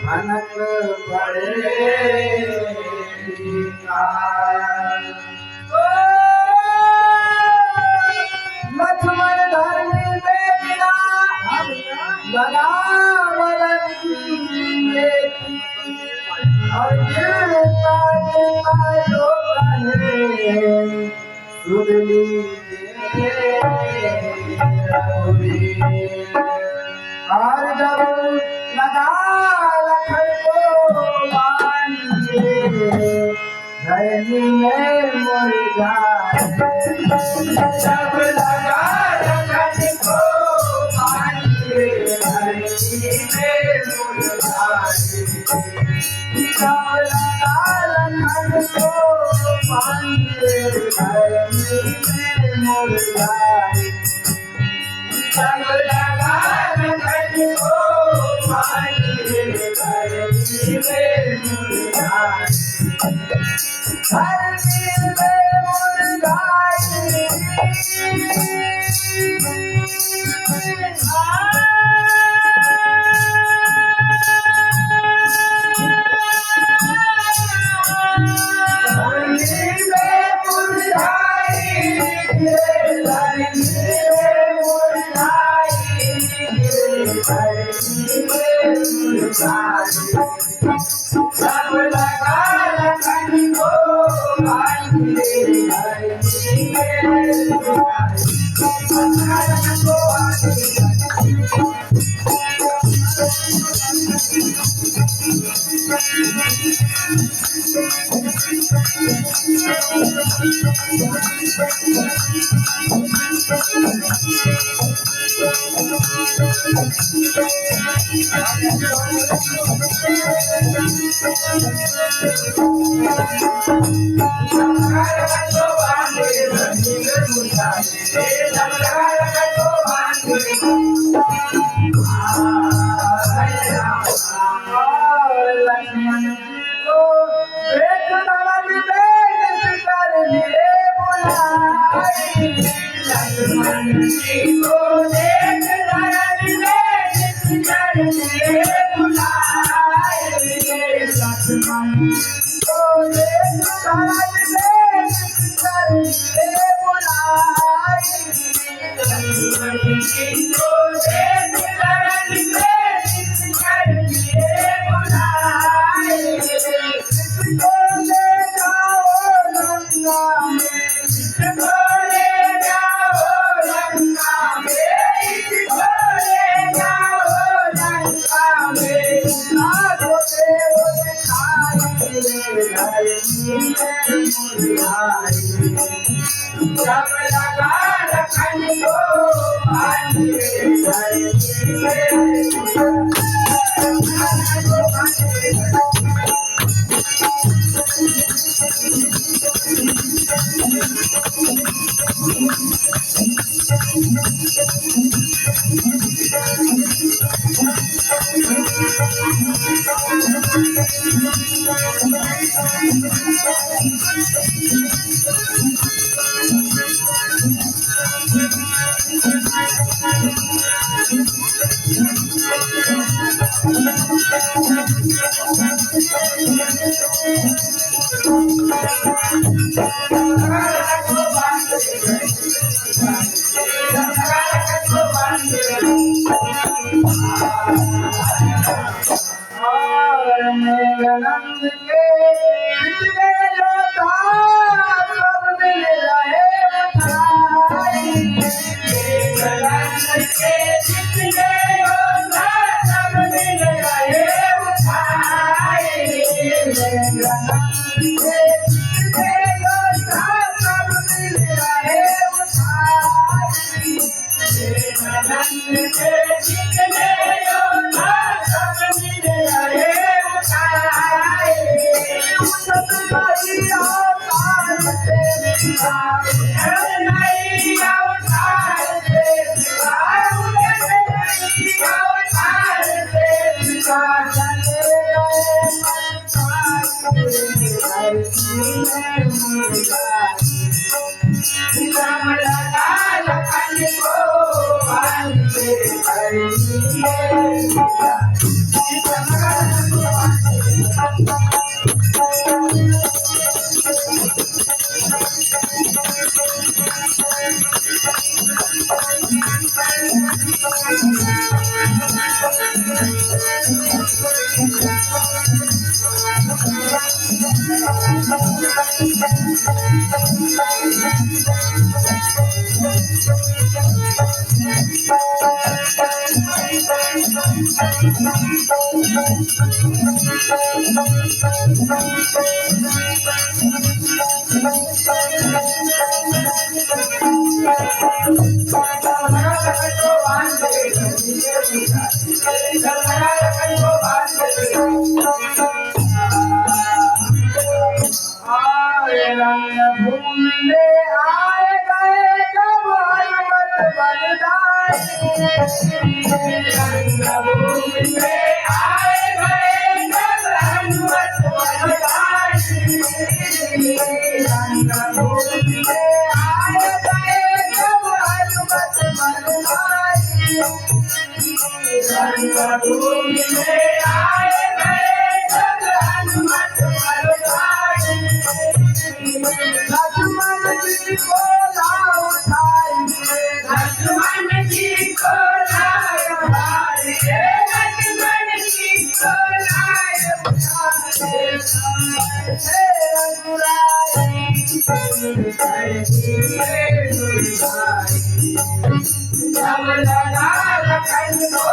अनक पड़े लक्ष्मण धर्मी बेटा लगा और गिरता गिरता जो कहे सुधली और जब लगा लखन को बांधिए धरनी में मुर्गा जब लगा लखन को बांधिए धरनी में मुर्गा जब लगा लखन को बांधिए धरनी में मुर्गा जब लगा लखन को बांधिए धरनी में मुर्गा धरनी में मुर्गा सब लगा लखन को बांधिए धरनी में मुर्गा लक्ष्मण जी को एक दरद बेच कर लिए बुलाए लक्ष्मण जी को एक दरद बेच कर लिए बुलाए लक्ष्मण को एक दरद बेच कर लिए बुलाए लक्ष्मण जी को एक दरद बेच कर लिए बुलाए इसको ले जाओ लंका में इसको ले जाओ लंका में इसको ले जाओ लंका में आगो से वो दिखाई धरनी में मुर्गाई जब लगा लखन को बांधिए धरनी में नंद के पिछले योद्धा सब मिल रहे उठाई नंद के पिछले योद्धा सब मिल रहे उठाई नंद के पिछले योद्धा सब मिल रहे उठाई नंद के पिछले योद्धा सब मिल रहे लखन को भूमि में आए गए जब हनुमत बलिदानी भूमि में आए गए जब हनुमत बलिदानी भूमि में आए गए जब हनुमत बलिदानी भूमि में आए गए जब हनुमत बलिदानी लक्ष्मण जी को लाओ उठाइए लक्ष्मण जी को लाओ उठाइए लक्ष्मण जी को लाओ उठाइए जब लगा लखन को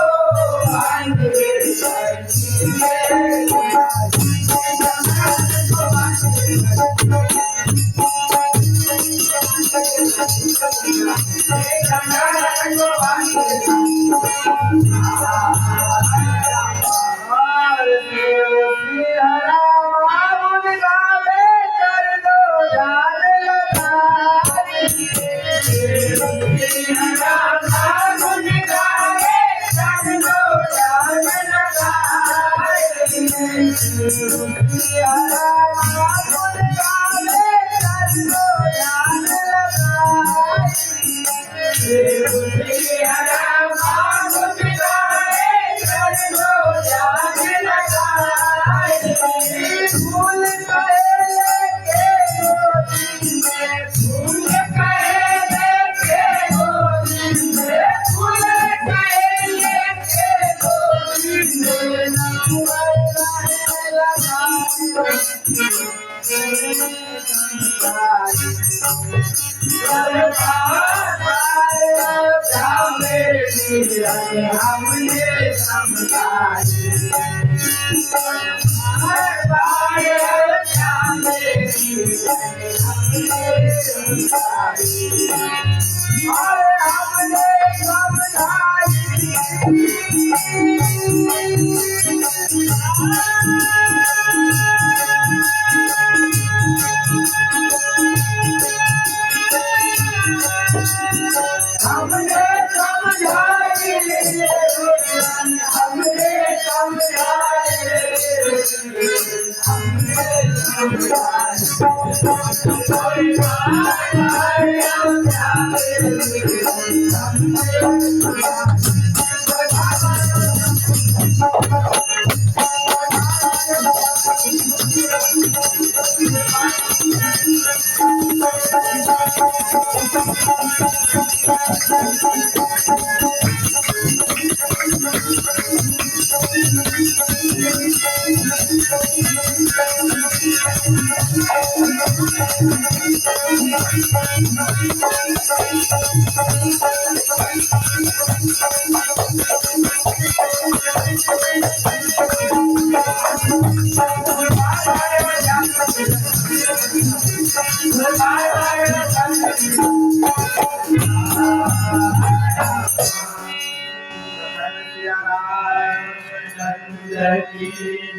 हमने समझाई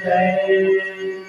जय